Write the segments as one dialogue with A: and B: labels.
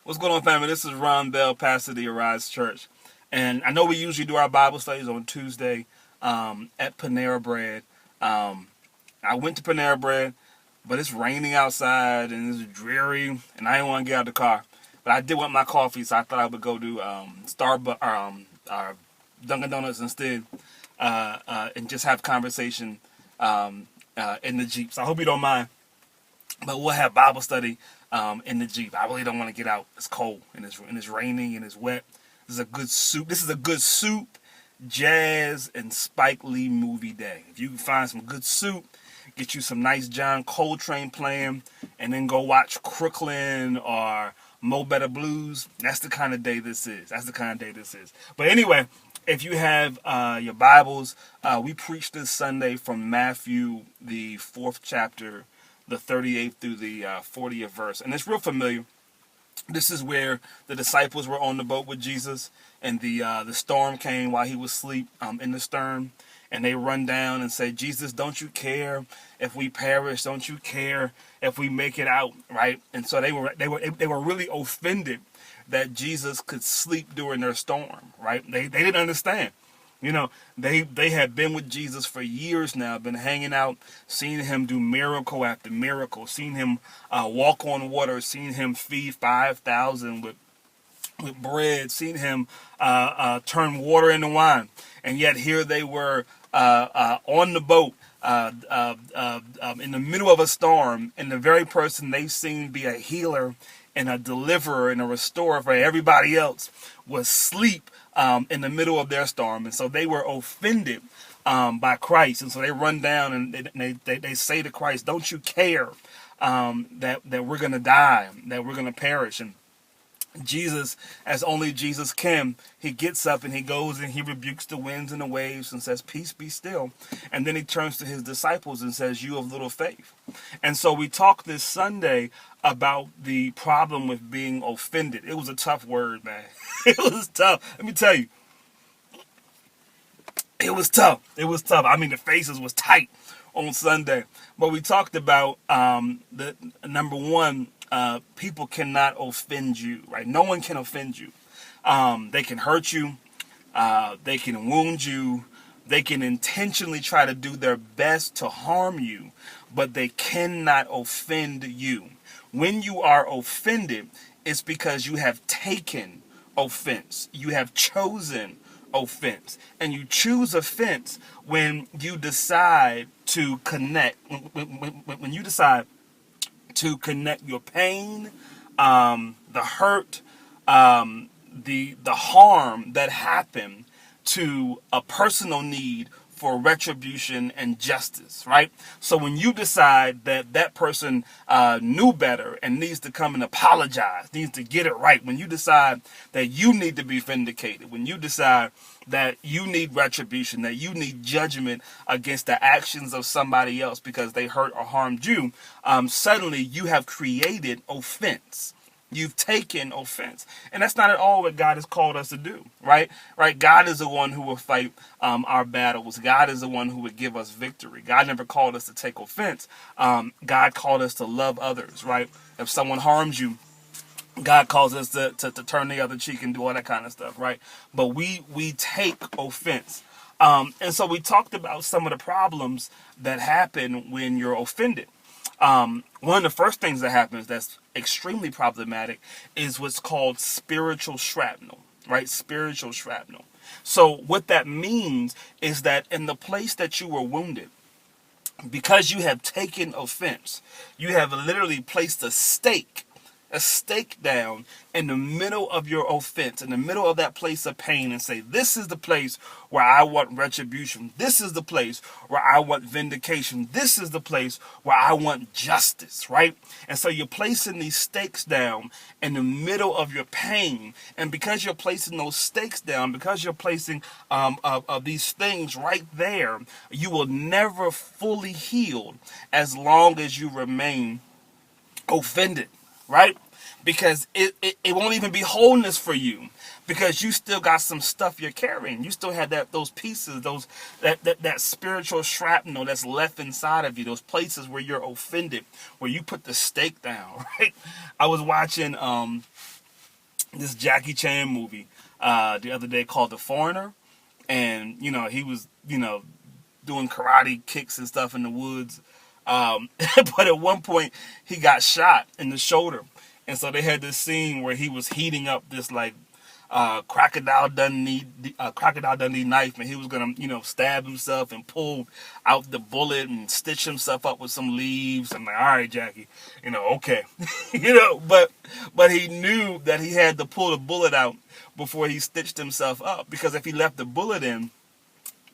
A: What's going on, family? This is Ron Bell, pastor of the Arise Church. And I know we usually do our Bible studies on Tuesday at Panera Bread. Um, I went to Panera Bread, but it's raining outside and it's dreary, and I didn't want to get out of the car. But I did want my coffee, so I thought I would go to Starbucks or Dunkin' Donuts instead and just have conversation in the Jeep. So I hope you don't mind. But we'll have Bible study in the Jeep. I really don't want to get out. It's cold and it's raining and it's wet. This is a good soup. This is a good soup, jazz, and Spike Lee movie day. If you can find some good soup, get you some nice John Coltrane playing, and then go watch Crooklyn or Mo Better Blues. That's the kind of day this is. That's the kind of day this is. But anyway, if you have your Bibles, we preached this Sunday from Matthew, the 4th chapter, the 38th through the 40th verse. And it's real familiar. This is where the disciples were on the boat with Jesus, and the storm came while he was asleep in the stern. And they run down and say, Jesus, don't you care if we perish? Don't you care if we make it out? Right? And so they were really offended that Jesus could sleep during their storm. Right? They didn't understand. You know, they had been with Jesus for years now, been hanging out, seen him do miracle after miracle, seen him walk on water, seen him feed 5,000 with bread, seen him turn water into wine. And yet here they were on the boat in the middle of a storm, and the very person they seen be a healer and a deliverer and a restorer for everybody else was asleep in the middle of their storm. And so they were offended by Christ. And so they run down and they say to Christ, don't you care that we're going to die, that we're going to perish? And Jesus, as only Jesus can, he gets up and he goes and he rebukes the winds and the waves and says, peace be still. And then he turns to his disciples and says, you of little faith. And so we talked this Sunday about the problem with being offended. It was a tough word, man. It was tough. Let me tell you. It was tough. It was tough. I mean, the faces was tight on Sunday. But we talked about the number one, people cannot offend you, right? No one can offend you. They can hurt you. They can wound you. They can intentionally try to do their best to harm you, but they cannot offend you. When you are offended, it's because you have taken offense. You have chosen offense. And you choose offense when you decide to connect. When you decide to connect your pain, the hurt, the harm that happened to a personal need for retribution and justice, right? So when you decide that that person knew better and needs to come and apologize, needs to get it right, when you decide that you need to be vindicated, when you decide that you need retribution, that you need judgment against the actions of somebody else because they hurt or harmed you, suddenly you have created offense. You've taken offense. And that's not at all what God has called us to do, right? Right? God is the one who will fight our battles. God is the one who would give us victory. God never called us to take offense. God called us to love others, right? If someone harms you, God calls us to turn the other cheek and do all that kind of stuff, right? But we take offense. And so we talked about some of the problems that happen when you're offended. One of the first things that happens that's extremely problematic is what's called spiritual shrapnel, right? Spiritual shrapnel. So what that means is that in the place that you were wounded, because you have taken offense, you have literally placed a stake down in the middle of your offense, in the middle of that place of pain, and say, this is the place where I want retribution. This is the place where I want vindication. This is the place where I want justice, right? And so you're placing these stakes down in the middle of your pain. And because you're placing those stakes down, because you're placing of these things right there, you will never fully heal as long as you remain offended. Right? Because it won't even be wholeness for you, because you still got some stuff you're carrying. You still have those pieces, that spiritual shrapnel that's left inside of you, those places where you're offended, where you put the stake down, right? I was watching this Jackie Chan movie the other day called The Foreigner, and he was doing karate kicks and stuff in the woods, but at one point he got shot in the shoulder, and so they had this scene where he was heating up this like crocodile Dundee knife, and he was gonna stab himself and pull out the bullet and stitch himself up with some leaves. I'm like, all right, Jackie, okay, but he knew that he had to pull the bullet out before he stitched himself up, because if he left the bullet in,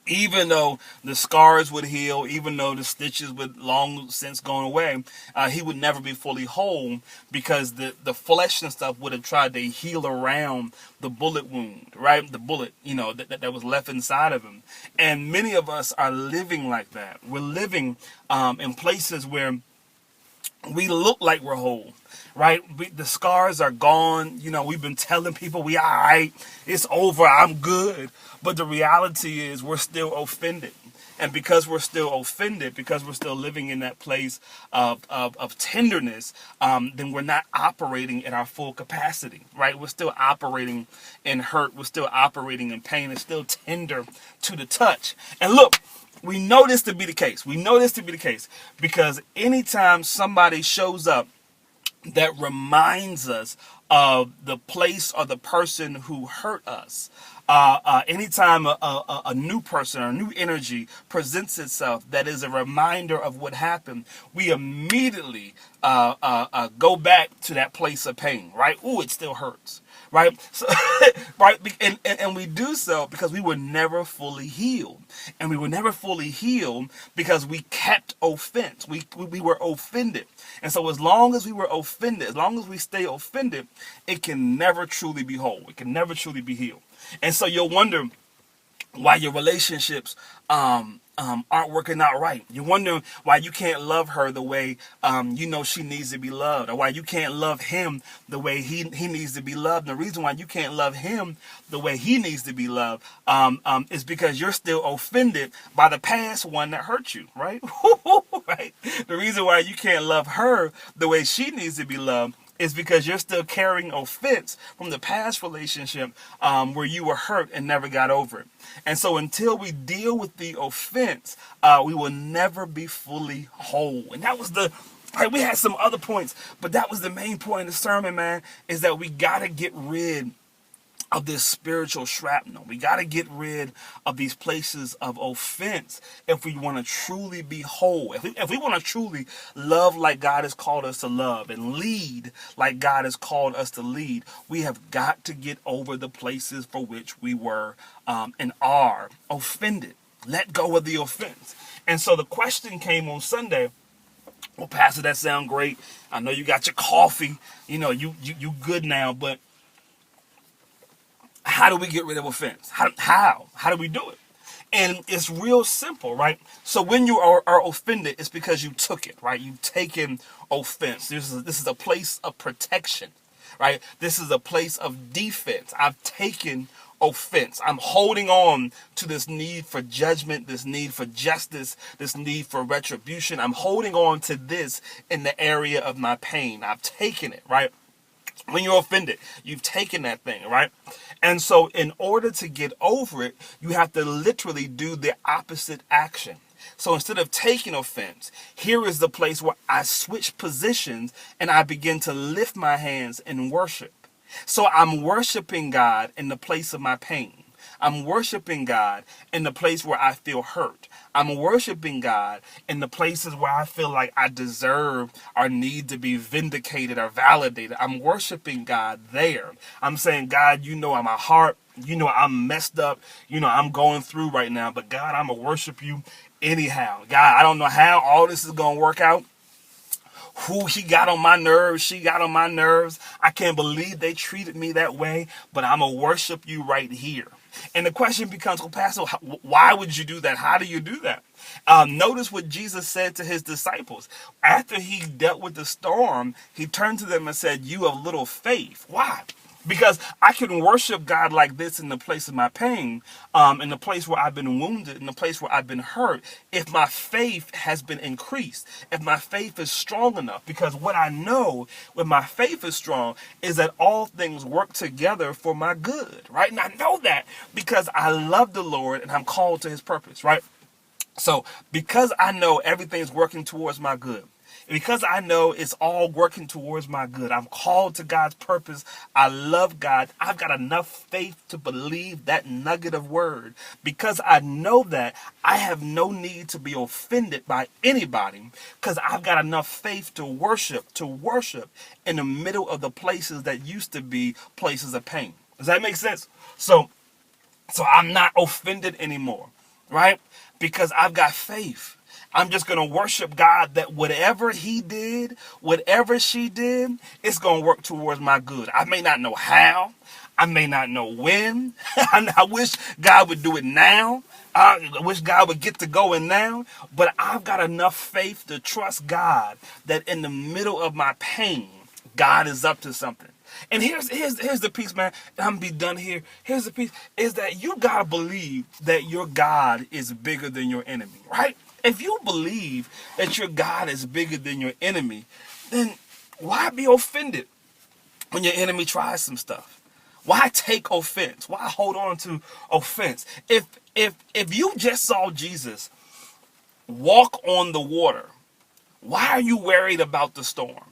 A: even though the scars would heal, even though the stitches would long since gone away, he would never be fully whole, because the flesh and stuff would have tried to heal around the bullet wound, right? The bullet, that was left inside of him. And many of us are living like that. We're living in places where we look like we're whole, right? The scars are gone. We've been telling people we all right, it's over, I'm good. But the reality is we're still offended. And because we're still offended, because we're still living in that place of tenderness, then we're not operating at our full capacity, right? We're still operating in hurt. We're still operating in pain. It's still tender to the touch. And look, we know this to be the case. We know this to be the case because anytime somebody shows up that reminds us of the place or the person who hurt us, anytime a new person or a new energy presents itself that is a reminder of what happened, we immediately go back to that place of pain, right? Ooh, it still hurts, right? So, right, and we do so because we were never fully healed, and we were never fully healed because we kept offense. We were offended, and so as long as we were offended, as long as we stay offended, it can never truly be whole. It can never truly be healed. And so you'll wonder why your relationships aren't working out right. You wonder why you can't love her the way she needs to be loved, or why you can't love him the way he needs to be loved. And the reason why you can't love him the way he needs to be loved is because you're still offended by the past one that hurt you, right? Right? The reason why you can't love her the way she needs to be loved is because you're still carrying offense from the past relationship where you were hurt and never got over it. And so until we deal with the offense, we will never be fully whole. And that was we had some other points, but that was the main point of the sermon, man, is that we got to get rid of this spiritual shrapnel. We got to get rid of these places of offense if we want to truly be whole. If we want to truly love like God has called us to love and lead like God has called us to lead, we have got to get over the places for which we were and are offended. Let go of the offense. And so the question came on Sunday, well, Pastor, that sounds great. I know you got your coffee. You good now, but how do we get rid of offense? How do we do it? And it's real simple, right? So when you are offended, it's because you took it, right? You've taken offense. This is a place of protection, right? This is a place of defense. I've taken offense. I'm holding on to this need for judgment, this need for justice, this need for retribution. I'm holding on to this in the area of my pain. I've taken it, right? When you're offended, you've taken that thing, right? And so in order to get over it, you have to literally do the opposite action. So instead of taking offense, here is the place where I switch positions and I begin to lift my hands in worship. So I'm worshiping God in the place of my pain. I'm worshiping God in the place where I feel hurt. I'm worshiping God in the places where I feel like I deserve or need to be vindicated or validated. I'm worshiping God there. I'm saying, God, you know my heart. You know I'm messed up. You know I'm going through right now. But God, I'm going to worship you anyhow. God, I don't know how all this is going to work out. Who he got on my nerves, she got on my nerves. I can't believe they treated me that way, but I'm going to worship you right here. And the question becomes, well, Pastor, why would you do that? How do you do that? Notice what Jesus said to his disciples. After he dealt with the storm, he turned to them and said, you have little faith. Why? Because I can worship God like this in the place of my pain, in the place where I've been wounded, in the place where I've been hurt, if my faith has been increased, if my faith is strong enough. Because what I know when my faith is strong is that all things work together for my good, right? And I know that because I love the Lord and I'm called to his purpose, right? So because I know everything's working towards my good, because I know it's all working towards my good, I'm called to God's purpose, I love God, I've got enough faith to believe that nugget of word. Because I know that, I have no need to be offended by anybody, because I've got enough faith to worship in the middle of the places that used to be places of pain. Does that make sense? So I'm not offended anymore, right? Because I've got faith. I'm just going to worship God that whatever he did, whatever she did, it's going to work towards my good. I may not know how. I may not know when. I wish God would do it now. I wish God would get to going now. But I've got enough faith to trust God that in the middle of my pain, God is up to something. And here's the piece, man. I'm gonna be done here. Here's the piece: is that you gotta believe that your God is bigger than your enemy, right? If you believe that your God is bigger than your enemy, then why be offended when your enemy tries some stuff? Why take offense? Why hold on to offense? If you just saw Jesus walk on the water, why are you worried about the storm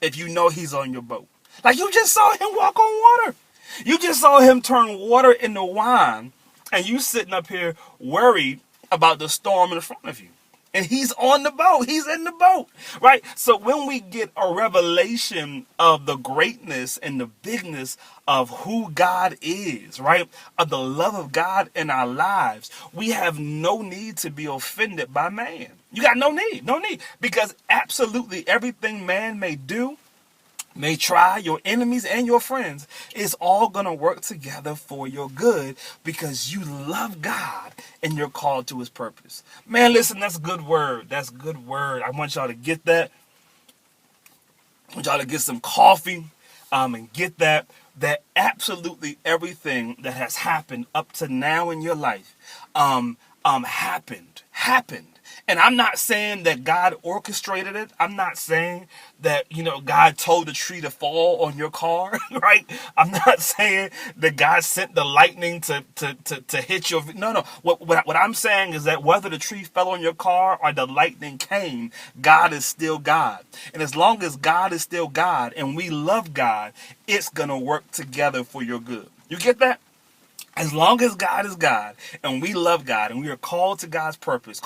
A: if you know he's on your boat? Like, you just saw him walk on water. You just saw him turn water into wine, and you sitting up here worried about the storm in front of you. And he's on the boat. He's in the boat, right? So when we get a revelation of the greatness and the bigness of who God is, right, of the love of God in our lives, we have no need to be offended by man. You got no need, because absolutely everything man may do, may try, your enemies and your friends, is all going to work together for your good because you love God and you're called to his purpose. Man, listen, that's good word. That's good word. I want y'all to get that. I want y'all to get some coffee and get that absolutely everything that has happened up to now in your life happened. And I'm not saying that God orchestrated it. I'm not saying that, God told the tree to fall on your car, right? I'm not saying that God sent the lightning to hit your... No. What I'm saying is that whether the tree fell on your car or the lightning came, God is still God. And as long as God is still God and we love God, it's going to work together for your good. You get that? As long as God is God and we love God and we are called to God's purpose,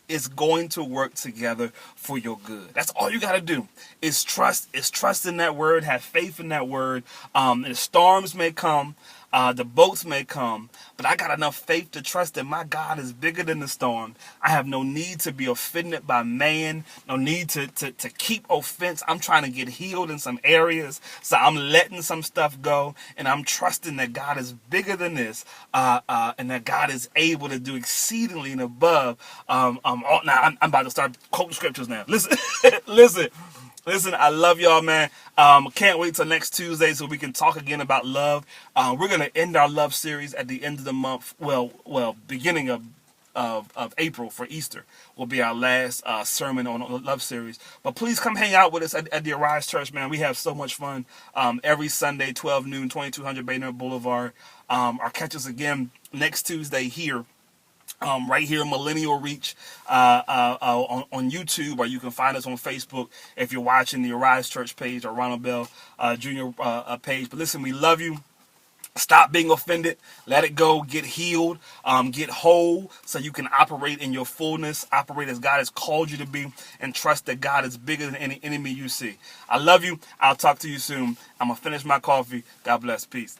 A: it's going to work together for your good. That's all you got to do is trust. Is trust in that word, have faith in that word. The storms may come, the boats may come, but I got enough faith to trust that my God is bigger than the storm. I have no need to be offended by man, no need to keep offense. I'm trying to get healed in some areas, so I'm letting some stuff go, and I'm trusting that God is bigger than this, and that God is able to do exceedingly and above. Now I'm about to start quoting scriptures now. Listen, Listen, I love y'all, man. Can't wait till next Tuesday so we can talk again about love. We're going to end our love series at the end of the month. Well, beginning of April for Easter will be our last sermon on the love series. But please come hang out with us at the Arise Church, man. We have so much fun every Sunday, 12 noon, 2200 Baynard Boulevard. Or catch us again next Tuesday here. Right here, Millennial Reach on YouTube, or you can find us on Facebook if you're watching the Arise Church page or Ronald Bell Jr. Page. But listen, we love you. Stop being offended. Let it go. Get healed. Get whole so you can operate in your fullness. Operate as God has called you to be, and trust that God is bigger than any enemy you see. I love you. I'll talk to you soon. I'm going to finish my coffee. God bless. Peace.